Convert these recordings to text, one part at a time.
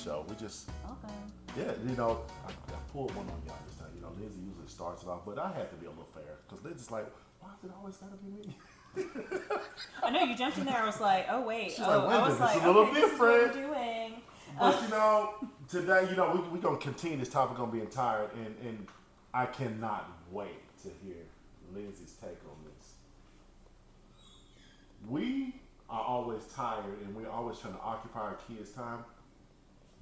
show. We just, Okay. yeah, I pulled one on y'all this time. Lindsay usually starts it off, but I had to be a little fair because Lindsay's like, why is it always gotta be me? I know you jumped in there. I was like, oh wait. She's Oh, like, wait I a was minute, like, it's a little okay, this is what we're different. doing. But today, we're gonna continue this topic on being tired, and I cannot wait to hear Lindsay's take on this. We are always tired, and we're always trying to occupy our kids' time.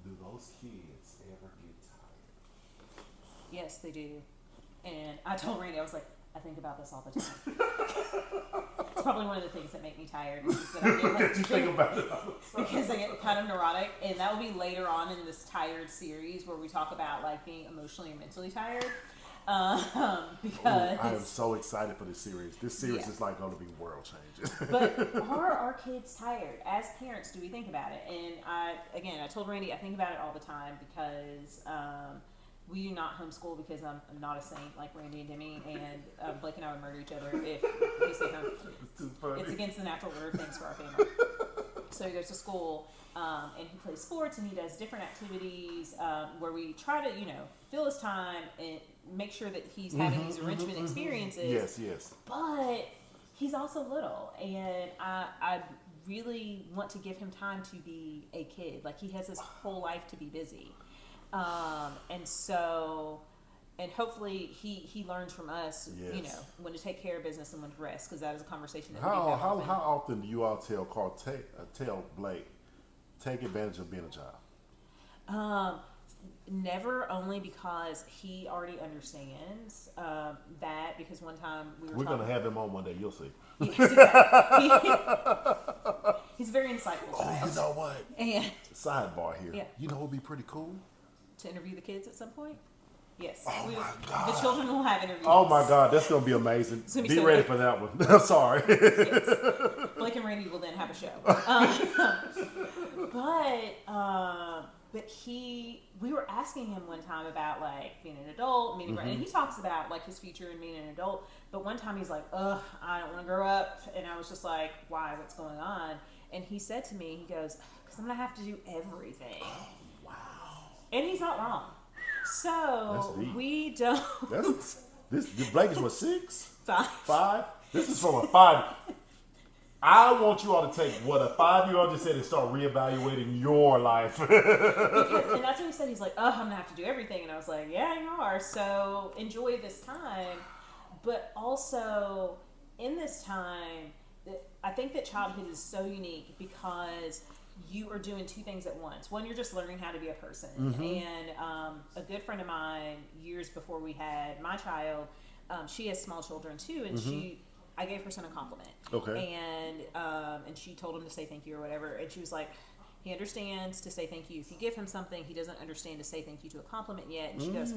Do those kids ever get tired? Yes, they do. And I told Randy, I was like, I think about this all the time. It's probably one of the things that make me tired. Is that I get like, You think about it all the time. because I get kind of neurotic, and that will be later on in this tired series where we talk about like being emotionally and mentally tired. Because I am so excited for this series. This series Yeah. is like going to be world changing. But are our kids tired? As parents, do we think about it? And I told Randy I think about it all the time because we do not homeschool because I'm not a saint like Randy and Demi, and Blake and I would murder each other if we stayed home. It's too funny. It's against the natural order of things for our family. So he goes to school and he plays sports and he does different activities where we try to, fill his time and make sure that he's having these enrichment experiences. Yes. But he's also little, and I really want to give him time to be a kid. Like, he has his whole life to be busy. And hopefully he learns from us, Yes. when to take care of business and when to rest, because that is a conversation that we How have often. often do you all tell Carl, tell Blake, take advantage of being a child? Never, only because he already understands that. Because one time We're going to have him on one day. You'll see. he's a very insightful Oh, child. you know what? And Sidebar here. Yeah. You know what would be pretty cool? to interview the kids at some point. Yes. Oh my The God. children will have interviews. Oh my God, that's going to be amazing. It's gonna be Be so ready good. for that one. I'm sorry. Yes. Blake and Randy will then have a show. But we were asking him one time about like being an adult, and he talks about like his future and being an adult. But one time he's like, "Ugh, I don't want to grow up," and I was just like, "Why? What's going on?" And he said to me, he goes, "Because I'm gonna have to do everything." Wow. And he's not wrong. So That's deep. we don't. This Blake is what, 6? Fine. 5? This is from a 5. I want you all to take what a 5-year-old just said and start reevaluating your life. And that's what he said. He's like, "Oh, I'm gonna have to do everything," and I was like, "Yeah, you are. So enjoy this time." But also in this time, I think that childhood is so unique because you are doing two things at once. One, you're just learning how to be a person. And a good friend of mine, years before we had my child, she has small children too, and I gave her son a compliment. Okay. And she told him to say thank you or whatever, and she was like, he understands to say thank you if you give him something. He doesn't understand to say thank you to a compliment yet. And she goes,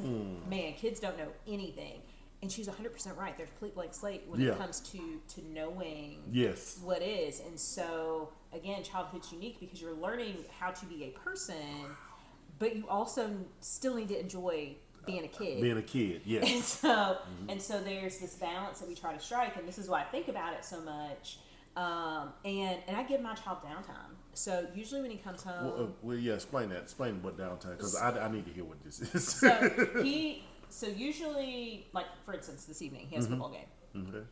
"Man, kids don't know anything." And she's 100% right. They're a complete blank slate when it comes to knowing Yes. what is. And so, again, childhood's unique because you're learning how to be a person, but you also still need to enjoy being a kid. Being a kid, yes. And so there's this balance that we try to strike, and this is why I think about it so much. And I give my child downtime. So usually when he comes home, Explain that. Explain what downtime, because I need to hear what this is. so usually, like for instance, this evening he has a football game. Okay.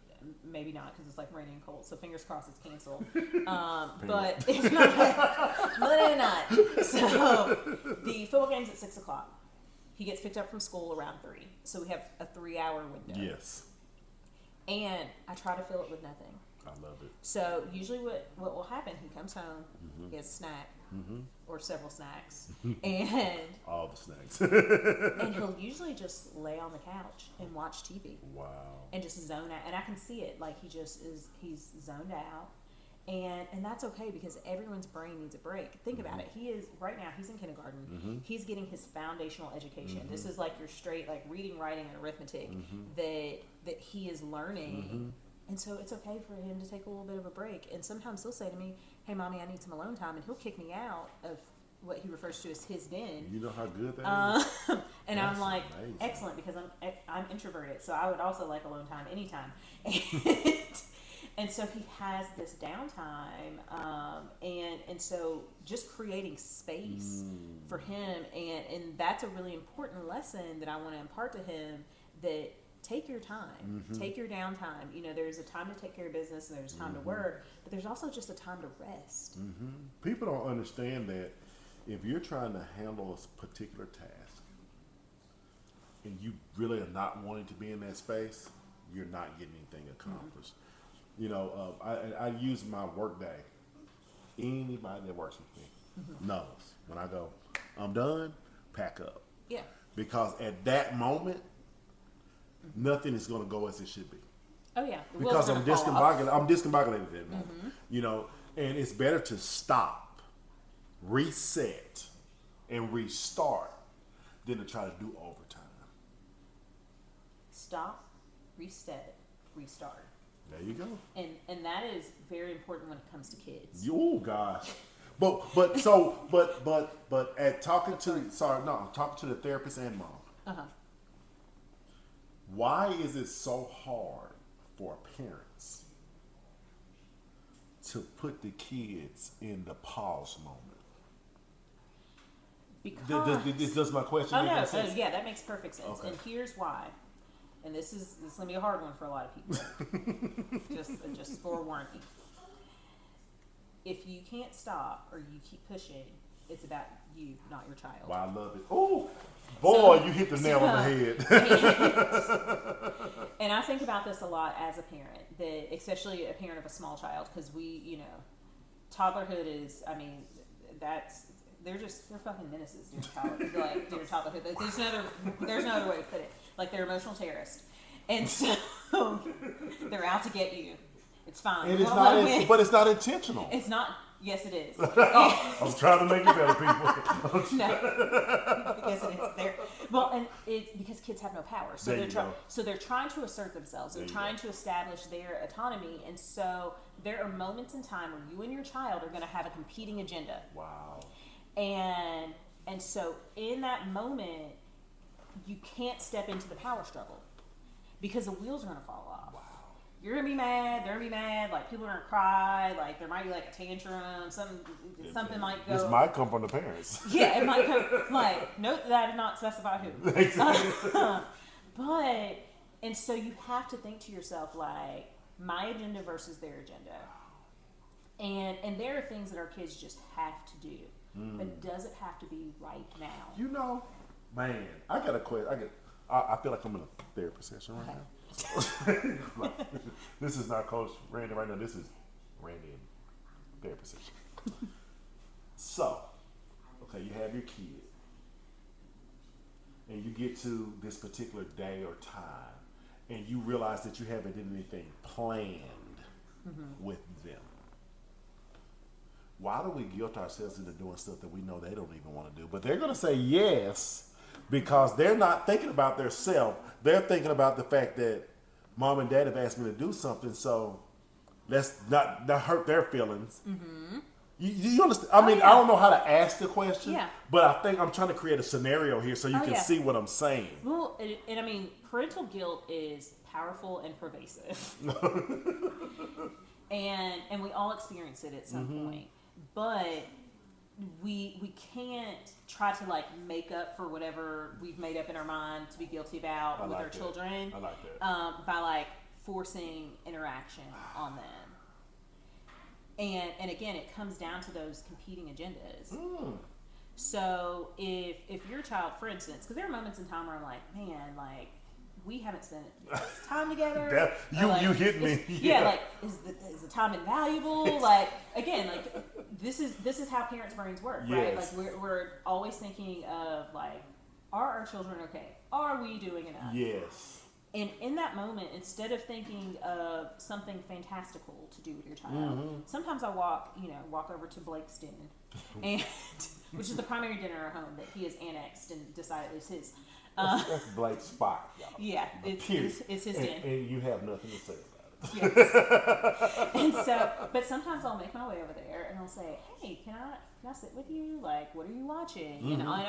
Maybe not, because it's like raining and cold. So fingers crossed it's canceled. But if not, maybe not. So the football game's at 6:00. He gets picked up from school around 3. So we have a 3-hour window. Yes. And I try to fill it with nothing. I love it. So usually what will happen, he comes home, he has a snack, or several snacks, and All the snacks. and he'll usually just lay on the couch and watch TV. Wow. And just zone out. And I can see it, like he's zoned out. And that's okay, because everyone's brain needs a break. Think about it. Right now he's in kindergarten. He's getting his foundational education. This is like your straight, like reading, writing, and arithmetic that he is learning. And so it's okay for him to take a little bit of a break. And sometimes he'll say to me, "Hey, Mommy, I need some alone time," and he'll kick me out of what he refers to as his den. You know how good that is? And That's I'm like, amazing. excellent, because I'm introverted, so I would also like alone time anytime. And so he has this downtime, and so just creating space for him, and that's a really important lesson that I want to impart to him, that take your time, take your downtime. You know, there's a time to take care of business, and there's time to work, but there's also just a time to rest. People don't understand that if you're trying to handle a particular task and you really are not wanting to be in that space, you're not getting anything accomplished. You know, I use my work day. Anybody that works with me knows when I go, I'm done, pack up. Yeah. Because at that moment, nothing is going to go as it should be. Oh yeah. The Because wheels I'm are gonna fall off. discombobulated at that moment. You know, and it's better to stop, reset, and restart than to try to do overtime. Stop, reset, restart. There you go. And that is very important when it comes to kids. Oh gosh. But at talking to I'm talking to the therapist and mom. Why is it so hard for parents to put the kids in the pause moment? Because Does my question oh make no, any sense? yeah, that makes perfect sense. Okay. And here's why. And this is gonna be a hard one for a lot of people. just forewarning. If you can't stop or you keep pushing, it's about you, not your child. Well, I love it. Oh, boy, So- you hit the nail on the head. And I think about this a lot as a parent, that especially a parent of a small child, because we, you know, toddlerhood is, I mean, they're fucking menaces during childhood. Like during toddlerhood, there's no other way to put it. Like they're emotional terrorists, and so they're out to get you. It's fine. And We it's won't let 'em not, win. but it's not intentional. It's not. Yes, it is. I'm trying to make it better, people. No. Yes, it is. Well, and it's because kids have no power, so There you go. they're trying to assert themselves. They're There you trying go. to establish their autonomy, and so there are moments in time where you and your child are going to have a competing agenda, Wow. and so in that moment, you can't step into the power struggle because the wheels are going to fall off. Wow. You're gonna be mad. They're gonna be mad. Like people are gonna cry. Like there might be like a tantrum. Something might go. This might come from the parents. Yeah, it might come. Like note that I did not specify who. Exactly. But and so you have to think to yourself like my agenda versus their agenda, and there are things that our kids just have to do. But does it have to be right now? You know, man, I got a question. I feel like I'm in a therapy session right Okay. now. Like, this is not Coach Randy right now. This is Randy in therapy session. So, okay, you have your kid, and you get to this particular day or time, and you realize that you haven't did anything planned with them. Why do we guilt ourselves into doing stuff that we know they don't even want to do? But they're going to say yes because they're not thinking about their self. They're thinking about the fact that mom and dad have asked me to do something, so let's not hurt their feelings. You understand? I mean, yeah. I don't know how to ask the question, Yeah. but I think I'm trying to create a scenario here so you Oh, can yeah. see what I'm saying. Well, and I mean, parental guilt is powerful and pervasive, and we all experience it at some point. But we can't try to like make up for whatever we've made up in our mind to be guilty about I with like our that. children. I like that. By like forcing interaction on them. And again, it comes down to those competing agendas. So if your child, for instance, because there are moments in time where I'm like, man, like we haven't spent time together. That, Or, like, you hit me. yeah, like is the time invaluable? Like again, like this is how parents' brains work, right? Yes. Like we're always thinking of like, are our children okay? Are we doing enough? Yes. And in that moment, instead of thinking of something fantastical to do with your child, sometimes I walk over to Blake's den, and which is the primary den in our home that he has annexed and decided is his. That's Blake's spot, y'all. Yeah, it's his and, den. and you have nothing to say about it. Yes. And so, but sometimes I'll make my way over there and I'll say, "Hey, can I sit with you? Like, what are you watching?" You know, and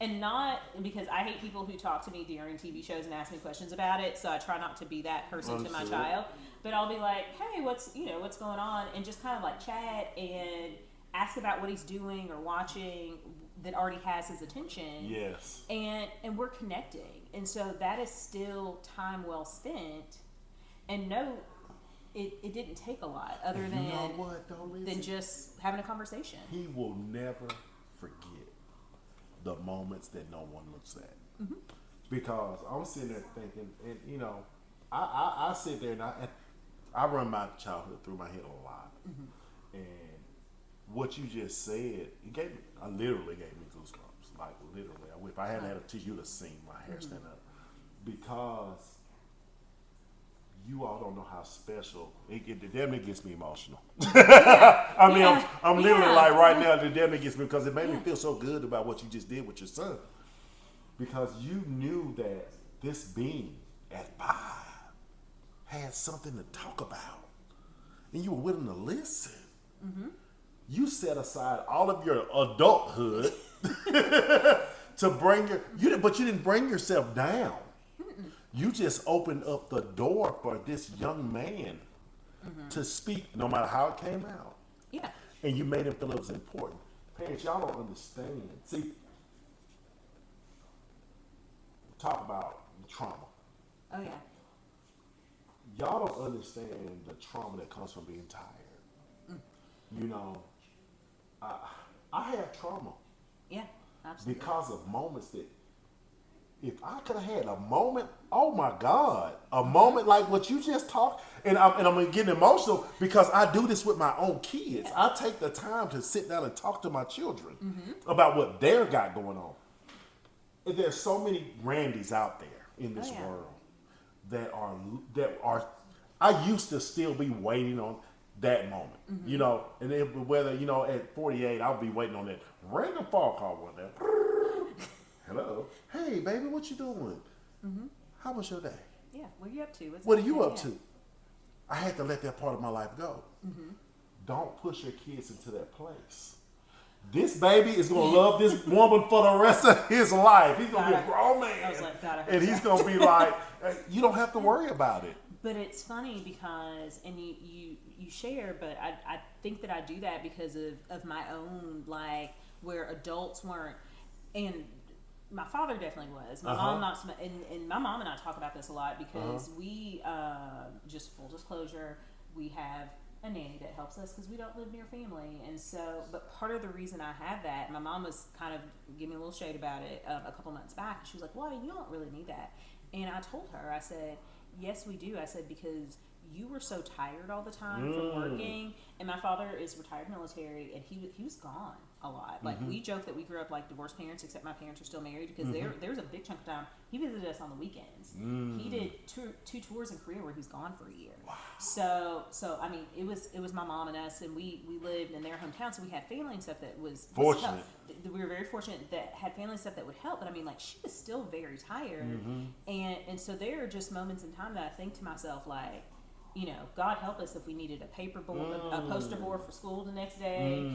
And not because I hate people who talk to me during TV shows and ask me questions about it, so I try not to be that person to my Understood. child. But I'll be like, hey, what's going on, and just kind of like chat and ask about what he's doing or watching that already has his attention. Yes. And we're connecting, and so that is still time well spent. And no, it didn't take a lot other And than you know what, though, Lizzie? than just having a conversation. He will never forget the moments that no one looks at. Because I'm sitting there thinking, and you know, I sit there and I run my childhood through my head a lot. And what you just said, literally gave me goosebumps. Like literally, if I hadn't had a tissue, you'd have seen my hair stand up. Because you all don't know how special it damn near gets me emotional. I mean, Yeah. I'm literally Yeah. like right now, it damn near gets me because it made me feel so good about what you just did with your son. Because you knew that this being at 5 had something to talk about, and you were willing to listen. You set aside all of your adulthood to bring but you didn't bring yourself down. You just opened up the door for this young man to speak, no matter how it came out. Yeah. And you made him feel it was important. Parents, y'all don't understand. See, talk about trauma. Oh yeah. Y'all don't understand the trauma that comes from being tired. You know, I have trauma Yeah. Absolutely. because of moments that, if I could have had a moment, oh my God, a moment like what you just talked, and I'm getting emotional because I do this with my own kids. I take the time to sit down and talk to my children about what they're got going on. And there's so many Randys out there in this Oh, yeah. world that are. I used to still be waiting on that moment, you know, and whether at 48, I'll be waiting on that random phone call one day. Hello. Hey, baby, what you doing? How was your day? Yeah. What are you up to? What are you up to? I had to let that part of my life go. Don't push your kids into that place. This baby is going to love this woman for the rest of his life. He's going to be a grown man. I was like, God, I hope and he's so. going to be like, you don't have to worry about it. But it's funny because, and you share, but I think that I do that because of my own, like, where adults weren't, and my father definitely was. My mom not, and my mom and I talk about this a lot because we, just full disclosure, we have a nanny that helps us because we don't live near family, and so, but part of the reason I have that, my mom was kind of giving me a little shade about it a couple months back. She was like, "Why, you don't really need that," and I told her, I said, yes, we do. I said, because you were so tired all the time from working, and my father is retired military, and he was gone a lot. Like, we joke that we grew up like divorced parents, except my parents are still married, because there was a big chunk of time he visited us on the weekends. He did two tours in Korea where he was gone for a year. Wow. So I mean, it was my mom and us, and we lived in their hometown, so we had family and stuff that was Fortunate. we were very fortunate that had family and stuff that would help. But I mean, like, she was still very tired, and so there are just moments in time that I think to myself, like, you know, God help us if we needed a paper board, a poster board for school the next day.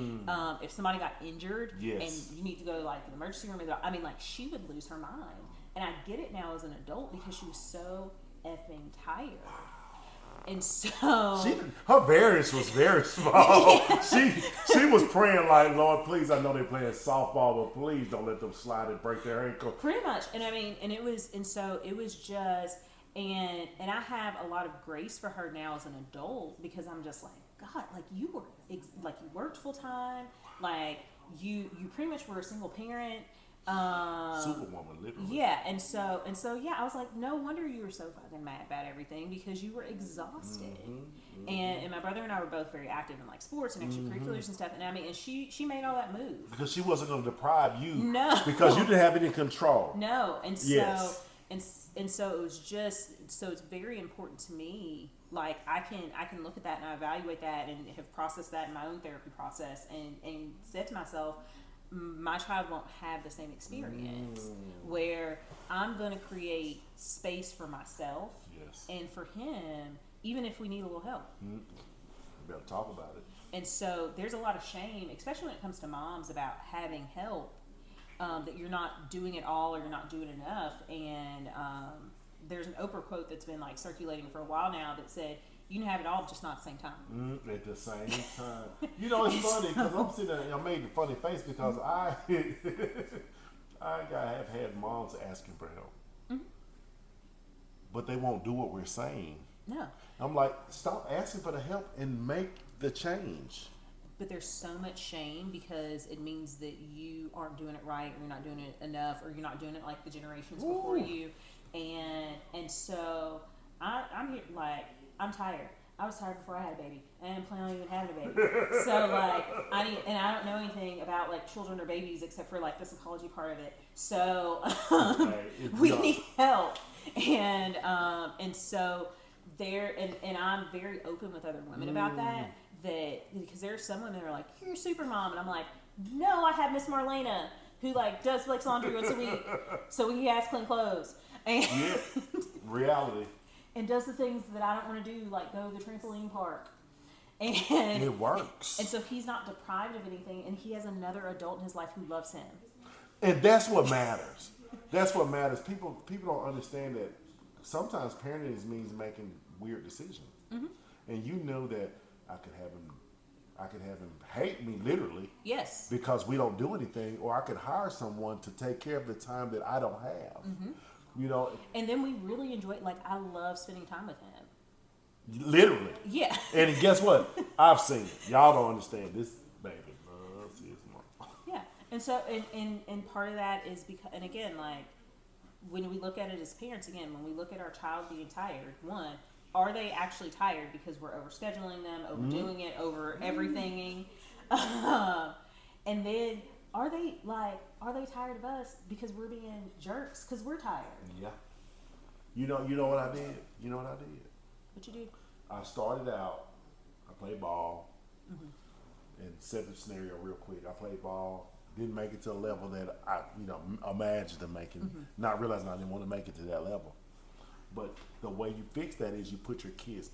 If somebody got injured and you need to go to like the emergency room, I mean, like, she would lose her mind. And I get it now as an adult because she was so effing tired. And so Her variance was very small. She was praying like, Lord, please, I know they're playing softball, but please don't let them slide and break their ankle. pretty much. And I mean, so it was just, and I have a lot of grace for her now as an adult because I'm just like, God, like, you worked full time, like you pretty much were a single parent. Superwoman, literally. Yeah, and so yeah, I was like, no wonder you were so fucking mad about everything because you were exhausted. And my brother and I were both very active in like sports and extracurriculars and stuff. And I mean, and she made all that move. Because she wasn't going to deprive you. No. Because you didn't have any control. No, and so Yes. and so it was just, so it's very important to me. Like, I can look at that and I evaluate that and have processed that in my own therapy process and said to myself, my child won't have the same experience where I'm going to create space for myself and for him, even if we need a little help. We better talk about it. And so there's a lot of shame, especially when it comes to moms, about having help that that you're not doing it all or you're not doing enough. And there's an Oprah quote that's been like circulating for a while now that said, "You can have it all, just not at the same time." At the same time. You know, it's funny because I'm sitting there, I made a funny face because I have had moms asking for help. Mm-hmm. But they won't do what we're saying. No. I'm like, stop asking for the help and make the change. But there's so much shame because it means that you aren't doing it right, or you're not doing it enough, or you're not doing it like the generations before you. And so I'm here, like, I'm tired. I was tired before I had a baby. I didn't plan on even having a baby. So like, I don't know anything about like children or babies except for like the psychology part of it. So we need help. And so there, and I'm very open with other women about that because there are some women that are like, "You're a super mom," and I'm like, "No, I have Miss Marlena who like does Blake's laundry once a week, so we can ask clean clothes." And reality. And does the things that I don't want to do, like go to the trampoline park. And it works. And so he's not deprived of anything, and he has another adult in his life who loves him. And that's what matters. That's what matters. People don't understand that sometimes parenting means making weird decisions. Mm-hmm. And you know that I could have him hate me literally. Yes. Because we don't do anything, or I could hire someone to take care of the time that I don't have. Mm-hmm. You know. And then we really enjoy it. Like, I love spending time with him. Literally. Yeah. And guess what? I've seen it. Y'all don't understand. This baby loves his mom. Yeah. And so, and part of that is because, and again, like, when we look at it as parents, again, when we look at our child being tired, one, are they actually tired because we're overscheduling them, overdoing it, over everything? And then, are they tired of us because we're being jerks because we're tired? Yeah. You know what I did? You know what I did? What you did? I started out, I played ball, and set the scenario real quick. I played ball, didn't make it to a level that I, imagined of making, not realizing I didn't want to make it to that level. But the way you fix that is you put your kids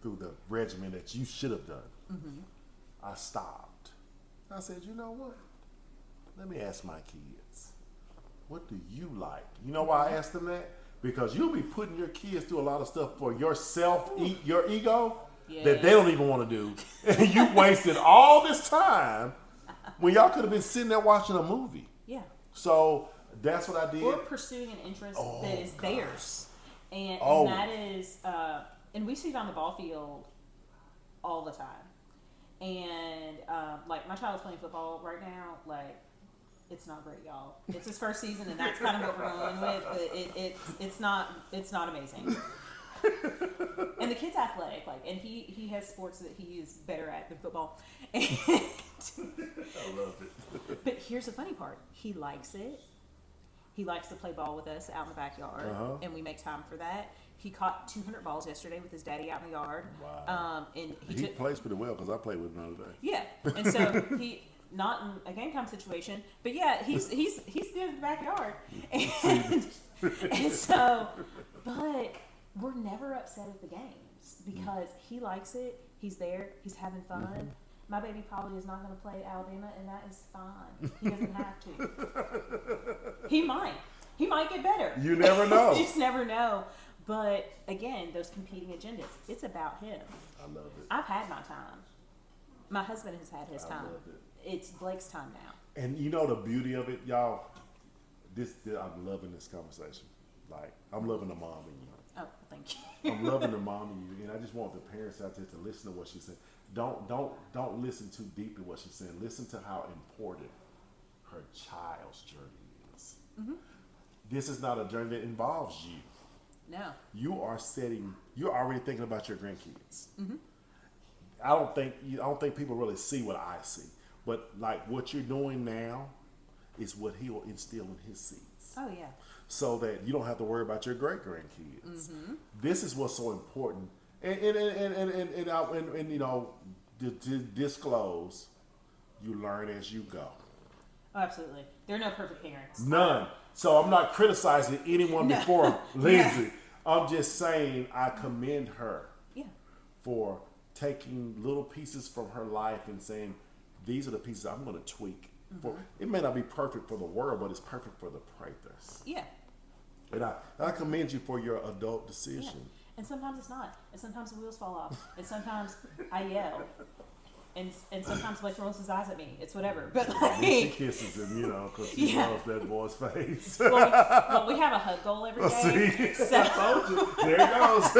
through the regimen that you should have done. Mm-hmm. I stopped. I said, you know what? Let me ask my kids, what do you like? You know why I asked them that? Because you'll be putting your kids through a lot of stuff for yourself, your ego, that they don't even want to do. And you wasted all this time when y'all could have been sitting there watching a movie. Yeah. So that's what I did. Or pursuing an interest that is theirs. And that is, and we see it on the ball field all the time. And like, my child's playing football right now, like, it's not great, y'all. It's his first season, and that's kind of what we're going with. But it's not amazing. And the kid's athletic, like, and he has sports that he is better at than football. And I love it. But here's the funny part: he likes it. He likes to play ball with us out in the backyard, and we make time for that. He caught 200 balls yesterday with his daddy out in the yard. Wow. And he plays pretty well because I played with him the other day. Yeah, and so he. Not in a game time situation, but yeah, he's in the backyard, and so, but we're never upset at the games because he likes it. He's there. He's having fun. Mm-hmm. My baby probably is not going to play at Alabama, and that is fine. He doesn't have to. He might get better. You never know. You just never know. But again, those competing agendas. It's about him. I love it. I've had my time. My husband has had his time. Love it. It's Blake's time now. And you know the beauty of it, y'all. I'm loving this conversation. Like, I'm loving the mom in you. Oh, thank you. I'm loving the mom in you, and I just want the parents out there to listen to what she's saying. Don't listen too deeply what she's saying. Listen to how important her child's journey is. Mm-hmm. This is not a journey that involves you. No. You're already thinking about your grandkids. Mm-hmm. I don't think people really see what I see. But like what you're doing now is what he'll instill in his seeds. Oh yeah. So that you don't have to worry about your great grandkids. Mm-hmm. This is what's so important. And to disclose, you learn as you go. Oh, absolutely. There are no perfect parents. None. So I'm not criticizing anyone before Lindsay. I'm just saying I commend her for taking little pieces from her life and saying, these are the pieces I'm going to tweak for it may not be perfect for the world, but it's perfect for the Prathers. Yeah. And I commend you for your adult Yeah. decision. And sometimes it's not. And sometimes the wheels fall off. And sometimes I yell. And sometimes Blake rolls his eyes at me. It's whatever. But And she like, kisses him, you know, because she Yeah. loves that boy's face. well, we have a hug goal every day. See, I told you. There it goes.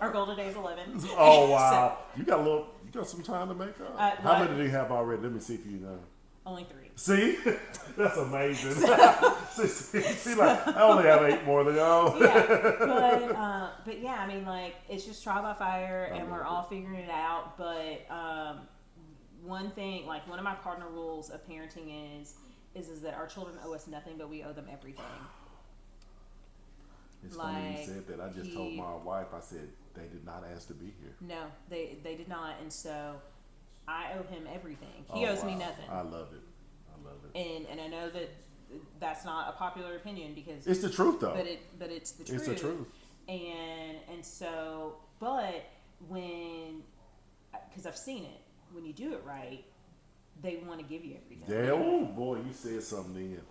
Our goal today is 11. Oh wow, you got some time to make up. How what? many do you have already? Let me see if you know. Only 3. See, that's amazing. see, like I only have 8 more than y'all. But yeah, I mean, like, it's just trial by fire, and we're all figuring it out. But one thing, like, one of my cardinal rules of parenting is that our children owe us nothing, but we owe them everything. It's funny you Like, said that. I just told my wife. I said they did not ask to be here. No, they did not, and so I owe him everything. He Oh, owes me wow. nothing. I love it. I love it. And I know that that's not a popular opinion because It's the truth, though. but it's the truth. It's the truth. And so, but when, because I've seen it, when you do it right, they want to give you everything. Yeah, oh boy, you said something then.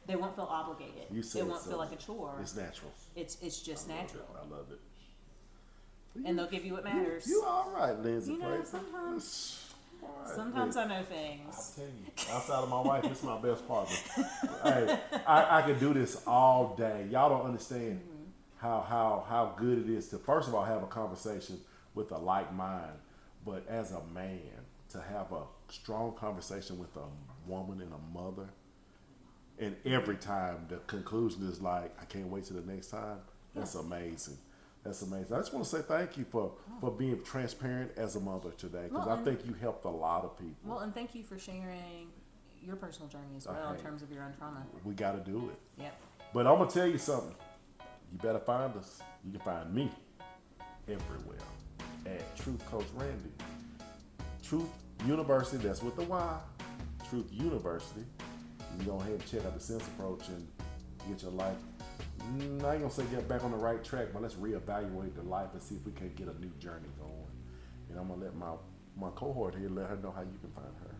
They won't feel obligated. You said it won't feel like a something. chore. It's natural. It's just natural. I love it. And they'll give you what matters. You all right, Lindsay. You know, Fraser. sometimes- All right, Sometimes Lindsay. I know I'll things. tell you, outside of my wife, this is my best partner. Hey, I could do this all day. Y'all don't understand how good it is to, first of all, have a conversation with a like mind, but as a man, to have a strong conversation with a woman and a mother, and every time the conclusion is like, I can't wait till the next time. That's amazing. That's amazing. I just want to say thank you for being transparent as a mother today, because Well, I think you helped a lot of people. Well, and thank you for sharing your personal journey as well in Okay. terms of your own trauma. We got to do it. Yep. But I'm going to tell you something. You better find us. You can find me everywhere at Truth Coach Randy. Truth University, that's with the Y. Truth University. You go ahead and check out the Sense Approach and get your life. I ain't going to say get back on the right track, but let's reevaluate the life and see if we can get a new journey going. And I'm going to let my cohort here let her know how you can find her.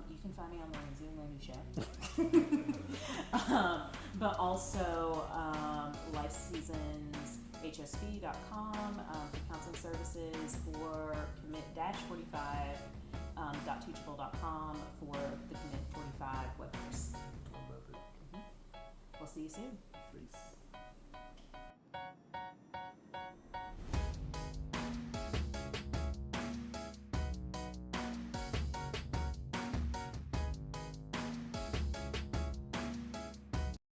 You can find me on the Lindsay and Randy Show. But also lifeseasonshsp.com for counseling services, or commit-45 .teachable.com for the Commit 45 web course. I love it. We'll see you soon. Peace.